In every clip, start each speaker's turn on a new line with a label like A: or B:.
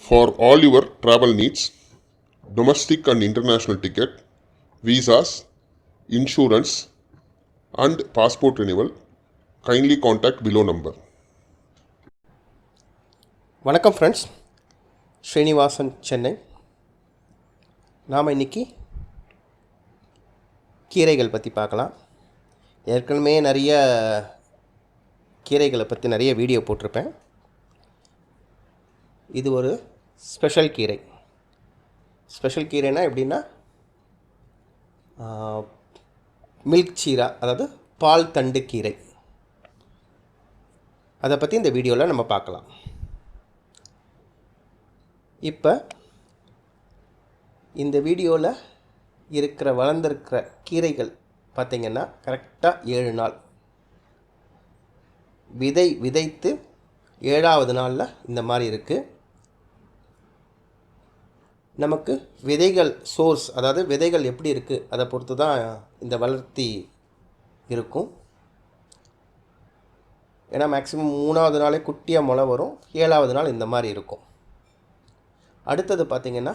A: For all your travel needs, domestic and international ticket, visas, insurance, and passport renewal, kindly contact below number.
B: வணக்கம் friends, Srinivasan Chennai. நாம் இன்றைக்கி கீரைகள் பற்றி பார்க்கலாம். ஏற்கனவே நிறைய கீரைகளை பற்றி நிறைய வீடியோ போட்டிருப்பேன். இது ஒரு ஸ்பெஷல் கீரை. ஸ்பெஷல் கீரைனா எப்படின்னா மில்க் சீரா, அதாவது பால் தண்டு கீரை. அதை பற்றி இந்த வீடியோவில் நம்ம பார்க்கலாம். இப்போ இந்த வீடியோவில் வளர்ந்துருக்கிற கீரைகள் பார்த்திங்கன்னா கரெக்டாக 7 நாள். விதைத்து 7ஆவது நாளில் இந்த மாதிரி இருக்குது. நமக்கு விதைகள் சோர்ஸ், அதாவது விதைகள் எப்படி இருக்குது அதை பொறுத்து தான் இந்த வளர்த்தி இருக்கும். ஏன்னா மேக்ஸிமம் 3ஆவது நாளே குட்டியாக முளை வரும், 7ஆவது நாள் இந்த மாதிரி இருக்கும். அடுத்தது பார்த்திங்கன்னா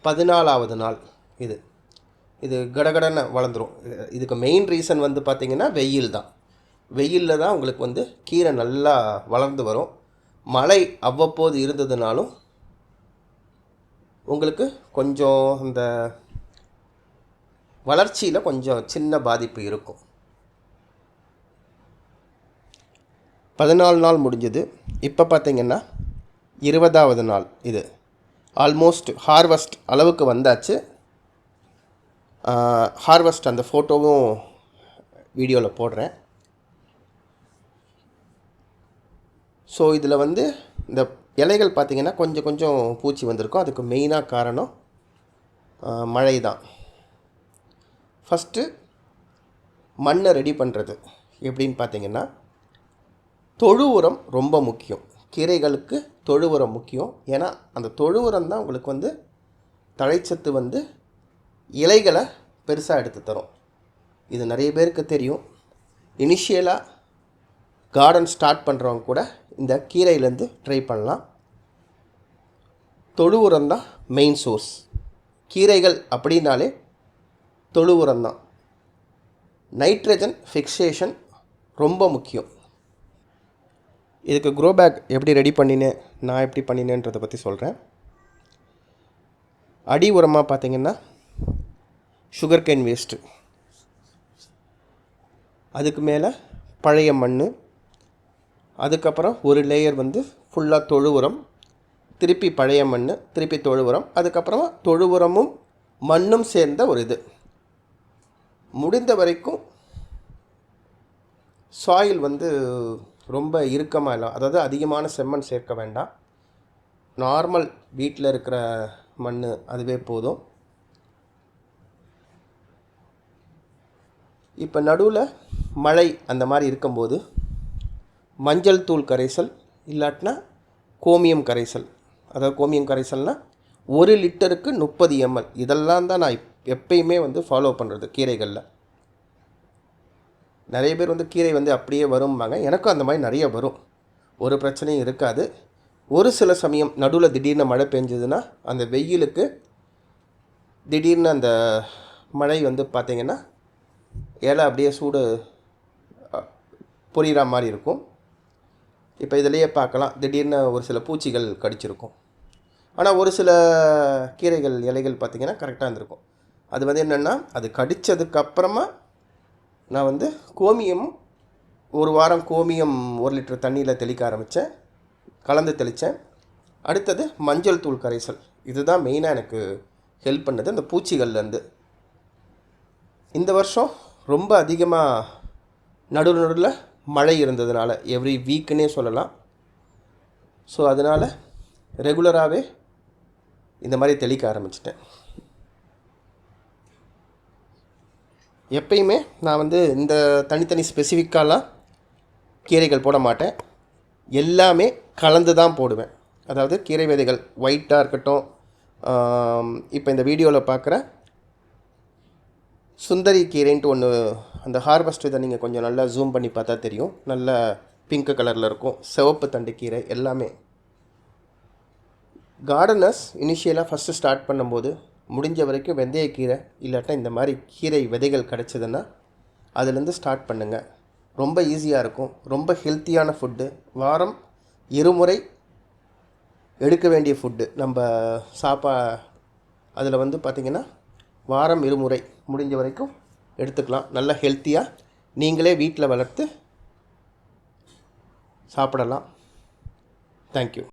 B: 14ஆவது நாள் இது கடகடன்னு வளர்ந்துடும். இதுக்கு மெயின் ரீசன் வந்து பார்த்திங்கன்னா வெயில் தான். வெயிலில் தான் உங்களுக்கு கீரை நல்லா வளர்ந்து வரும். மழை அவ்வப்போது இருந்ததுனாலும் உங்களுக்கு கொஞ்சம் இந்த வளர்ச்சியில் கொஞ்சம் சின்ன பாதிப்பு இருக்கும். 14 நாள் முடிஞ்சது. இப்போ பார்த்திங்கன்னா 20ஆவது நாள். இது ஆல்மோஸ்ட் ஹார்வெஸ்ட் அளவுக்கு வந்தாச்சு. ஹார்வெஸ்ட் அந்த ஃபோட்டோவும் வீடியோவில் போடுறேன். ஸோ இதில் இந்த இலைகள் பார்த்திங்கன்னா கொஞ்சம் கொஞ்சம் பூச்சி வந்திருக்கும். அதுக்கு மெயினாக காரணம் மழை தான். ஃபஸ்ட்டு மண்ணை ரெடி பண்ணுறது எப்படின்னு பார்த்திங்கன்னா, தொழு உரம் ரொம்ப முக்கியம். கீரைகளுக்கு தொழு உரம் முக்கியம். ஏன்னா அந்த தொழு உரம் தான் உங்களுக்கு தழைச்சத்து இலைகளை பெருசாக எடுத்து தரும். இது நிறைய பேருக்கு தெரியும். இனிஷியலாக கார்டன் ஸ்டார்ட் பண்ணுறவங்க கூட இந்த கீரையிலேருந்து ட்ரை பண்ணலாம். தொழு உரம் தான் மெயின் சோர்ஸ். கீரைகள் அப்படின்னாலே தொழு உரம் தான். நைட்ரஜன் ஃபிக்சேஷன் ரொம்ப முக்கியம். இதுக்கு க்ரோ பேக் எப்படி ரெடி பண்ணினேன், நான் எப்படி பண்ணினேன்றதை பற்றி சொல்கிறேன். அடி உரமாக பார்த்திங்கன்னா சுகர் கேன் வேஸ்ட்டு, அதுக்கு மேலே பழைய மண், அதுக்கப்புறம் ஒரு லேயர் ஃபுல்லாக தொழு உரம், திருப்பி பழைய மண், திருப்பி தொழு உரம், அதுக்கப்புறமா தொழு உரமும் மண்ணும் சேர்ந்த ஒரு இது. முடிந்த வரைக்கும் சாயில் ரொம்ப இறுக்கமாக இல்லை, அதாவது அதிகமான செம்மண் சேர்க்க வேண்டாம். நார்மல் வீட்டில் இருக்கிற மண் அதுவே போதும். இப்போ நடுவில் மழை அந்த மாதிரி இருக்கும்போது மஞ்சள் தூள் கரைசல், இல்லாட்டினா கோமியம் கரைசல். அதாவது கோமியம் கரைசல்னால் 1 லிட்டருக்கு 30 ml. இதெல்லாம் தான் நான் எப்பயுமே ஃபாலோ பண்ணுறது கீரைகளில். நிறைய பேர் கீரை அப்படியே வரும்பாங்க. எனக்கும் அந்த மாதிரி நிறைய வரும், ஒரு பிரச்சனையும் இருக்காது. ஒரு சில சமயம் நடுவில் திடீர்னு மழை பெஞ்சதுன்னா அந்த வெயிலுக்கு திடீர்னு அந்த மழை பார்த்திங்கன்னா இலை அப்படியே சூடு பொரியிற மாதிரி இருக்கும். இப்போ இதிலையே பார்க்கலாம், திடீர்னு ஒரு சில பூச்சிகள் கடிச்சிருக்கும். ஆனால் ஒரு சில கீரைகள் இலைகள் பார்த்திங்கன்னா கரெக்டாக இருந்திருக்கும். அது என்னென்னா, அது கடித்ததுக்கப்புறமா நான் கோமியம் ஒரு வாரம் கோமியம் 1 லிட்டர் தண்ணியில் தெளிக்க ஆரம்பித்தேன், கலந்து தெளித்தேன். அடுத்தது மஞ்சள் தூள் கரைசல். இதுதான் மெயினாக எனக்கு ஹெல்ப் பண்ணது அந்த பூச்சிகள்லேருந்து. இந்த வருஷம் ரொம்ப அதிகமாக நடுவில் மழை இருந்ததுனால எவ்ரி வீக்குன்னே சொல்லலாம். ஸோ அதனால் ரெகுலராகவே இந்த மாதிரி தெளிக்க ஆரம்பிச்சிட்டேன். எப்பயுமே நான் இந்த தனித்தனி ஸ்பெசிஃபிக்காலாம் கீரைகள் போட மாட்டேன், எல்லாமே கலந்து தான் போடுவேன். அதாவது கீரை விதைகள் ஒயிட்டாக இருக்கட்டும், இப்போ இந்த வீடியோவில் பார்க்குற சுந்தரி கீரைன்ட்டு ஒன்று, அந்த ஹார்வெஸ்ட் இதை நீங்கள் கொஞ்சம் நல்லா ஜூம் பண்ணி பார்த்தா தெரியும். நல்ல பிங்க் கலரில் இருக்கும். சிவப்பு தண்டு கீரை எல்லாமே கார்டனர்ஸ் இனிஷியலாக ஃபஸ்ட்டு ஸ்டார்ட் பண்ணும்போது முடிஞ்ச வரைக்கும் வெந்தயக்கீரை இல்லாட்டா இந்த மாதிரி கீரை விதைகள் கிடச்சிதுன்னா அதுலேருந்து ஸ்டார்ட் பண்ணுங்கள். ரொம்ப ஈஸியாக இருக்கும். ரொம்ப ஹெல்த்தியான ஃபுட்டு. வாரம் 2 முறை எடுக்க வேண்டிய ஃபுட்டு. நம்ம அதில் வந்து பார்த்திங்கன்னா வாரம் 2 முறை முடிஞ்ச வரைக்கும் எடுத்துக்கலாம். நல்லா ஹெல்த்தியாக நீங்களே வீட்டில் வளர்த்து சாப்பிடலாம். தேங்க்யூ.